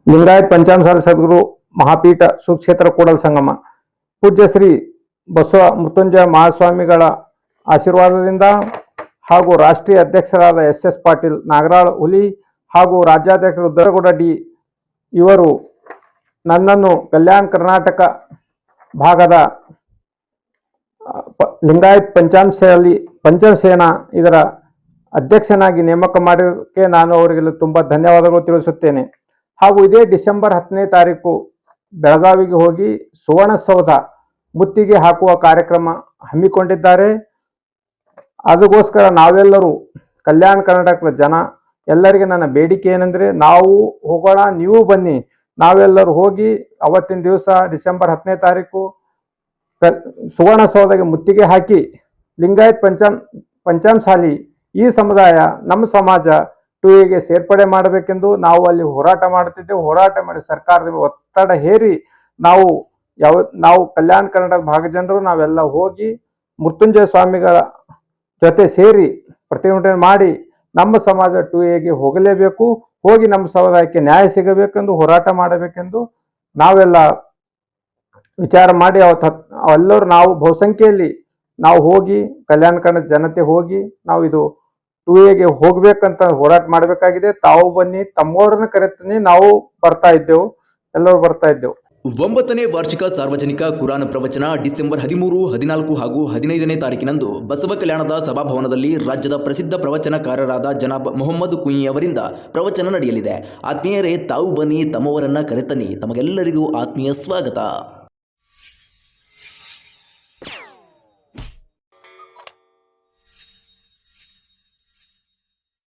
ಲಿಂಗಾಯತ್ ಪಂಚಾಮಸಾಲಿ ಸದ್ಗುರು ಮಹಾಪೀಠ ಸುಕ್ಷೇತ್ರ ಕೂಡಲ ಸಂಗಮ ಪೂಜ್ಯ ಶ್ರೀ ಬಸವ ಮೃತ್ಯುಂಜಯ ಮಹಾಸ್ವಾಮಿಗಳ ಆಶೀರ್ವಾದದಿಂದ ಹಾಗೂ ರಾಷ್ಟ್ರೀಯ ಅಧ್ಯಕ್ಷರಾದ ಎಸ್ ಪಾಟೀಲ್ ನಾಗರಾಳ್ ಹುಲಿ ಹಾಗೂ ರಾಜ್ಯಾಧ್ಯಕ್ಷರು ದೊರಗೌಡ ಡಿ ಇವರು ನನ್ನನ್ನು ಕಲ್ಯಾಣ ಕರ್ನಾಟಕ ಭಾಗದ ಲಿಂಗಾಯತ್ ಪಂಚಮಸೇನಾ ಇದರ ಅಧ್ಯಕ್ಷನಾಗಿ ನೇಮಕ ಮಾಡೋಕ್ಕೆ ನಾನು ಅವರಿಗೆ ತುಂಬ ಧನ್ಯವಾದಗಳು ತಿಳಿಸುತ್ತೇನೆ. ಹಾಗೂ ಇದೇ ಡಿಸೆಂಬರ್ 10ನೇ ತಾರೀಕು ಬೆಳಗಾವಿಗೆ ಹೋಗಿ ಸುವರ್ಣಸೌಧ ಮುತ್ತಿಗೆ ಹಾಕುವ ಕಾರ್ಯಕ್ರಮ ಹಮ್ಮಿಕೊಂಡಿದ್ದಾರೆ. ಅದಕ್ಕೋಸ್ಕರ ನಾವೆಲ್ಲರೂ ಕಲ್ಯಾಣ ಕರ್ನಾಟಕದ ಜನ ಎಲ್ಲರಿಗೆ ನನ್ನ ಬೇಡಿಕೆ ಏನೆಂದರೆ, ನಾವು ಹೋಗೋಣ, ನೀವು ಬನ್ನಿ, ನಾವೆಲ್ಲರೂ ಹೋಗಿ ಅವತ್ತಿನ ದಿವಸ ಡಿಸೆಂಬರ್ 10ನೇ ತಾರೀಕು ಸುವರ್ಣಸೌಧಗೆ ಮುತ್ತಿಗೆ ಹಾಕಿ ಲಿಂಗಾಯತ್ ಪಂಚಮಸಾಲಿ ಈ ಸಮುದಾಯ ನಮ್ಮ ಸಮಾಜ 2ಎಗೆ ಸೇರ್ಪಡೆ ಮಾಡಬೇಕೆಂದು ನಾವು ಅಲ್ಲಿ ಹೋರಾಟ ಮಾಡುತ್ತಿದ್ದೆವು. ಹೋರಾಟ ಮಾಡಿ ಸರ್ಕಾರದ ಒತ್ತಡ ಹೇರಿ ನಾವು ಕಲ್ಯಾಣ ಕರ್ನಾಟಕ ಭಾಗ ಜನರು ನಾವೆಲ್ಲ ಹೋಗಿ ಮೃತ್ಯುಂಜಯ ಸ್ವಾಮಿಗಳ ಜೊತೆ ಸೇರಿ ಪ್ರತಿಭಟನೆ ಮಾಡಿ ನಮ್ಮ ಸಮಾಜ 2ಎಗೆ ಹೋಗಲೇಬೇಕು, ಹೋಗಿ ನಮ್ಮ ಸಮುದಾಯಕ್ಕೆ ನ್ಯಾಯ ಸಿಗಬೇಕೆಂದು ಹೋರಾಟ ಮಾಡಬೇಕೆಂದು ನಾವೆಲ್ಲ ವಿಚಾರ ಮಾಡಿ ಎಲ್ಲರೂ ನಾವು ಬಹುಸಂಖ್ಯೆಯಲ್ಲಿ ನಾವು ಹೋಗಿ ಕಲ್ಯಾಣ ಕರ್ನಾಟಕ ಜನತೆ ಹೋಗಿ ನಾವು ಇದು 2ಎಗೆ ಹೋಗ್ಬೇಕಂತ ಹೋರಾಟ ಮಾಡಬೇಕಾಗಿದೆ. ತಾವು ಬನ್ನಿ, ತಮ್ಮವ್ರನ್ನ ಕರೆತೀನಿ, ನಾವು ಬರ್ತಾ ಇದ್ದೆವು, ಎಲ್ಲರೂ ಬರ್ತಾ ಇದ್ದೆವು. 9ನೇ ವಾರ್ಷಿಕ ಸಾರ್ವಜನಿಕ ಕುರಾನ್ ಪ್ರವಚನ ಡಿಸೆಂಬರ್ 13, 14 ಹಾಗೂ 15ನೇ ತಾರೀಕಿನಂದು ಬಸವ ಕಲ್ಯಾಣದ ಸಭಾಭವನದಲ್ಲಿ ರಾಜ್ಯದ ಪ್ರಸಿದ್ಧ ಪ್ರವಚನಕಾರರಾದ ಜನಾಬ್ ಮೊಹಮ್ಮದ್ ಕುಂಯಿ ಅವರಿಂದ ಪ್ರವಚನ ನಡೆಯಲಿದೆ. ಆತ್ಮೀಯರೇ, ತಾವು ಬನ್ನಿ, ತಮ್ಮವರನ್ನ ಕರೆತನ್ನಿ. ತಮಗೆಲ್ಲರಿಗೂ ಆತ್ಮೀಯ ಸ್ವಾಗತ.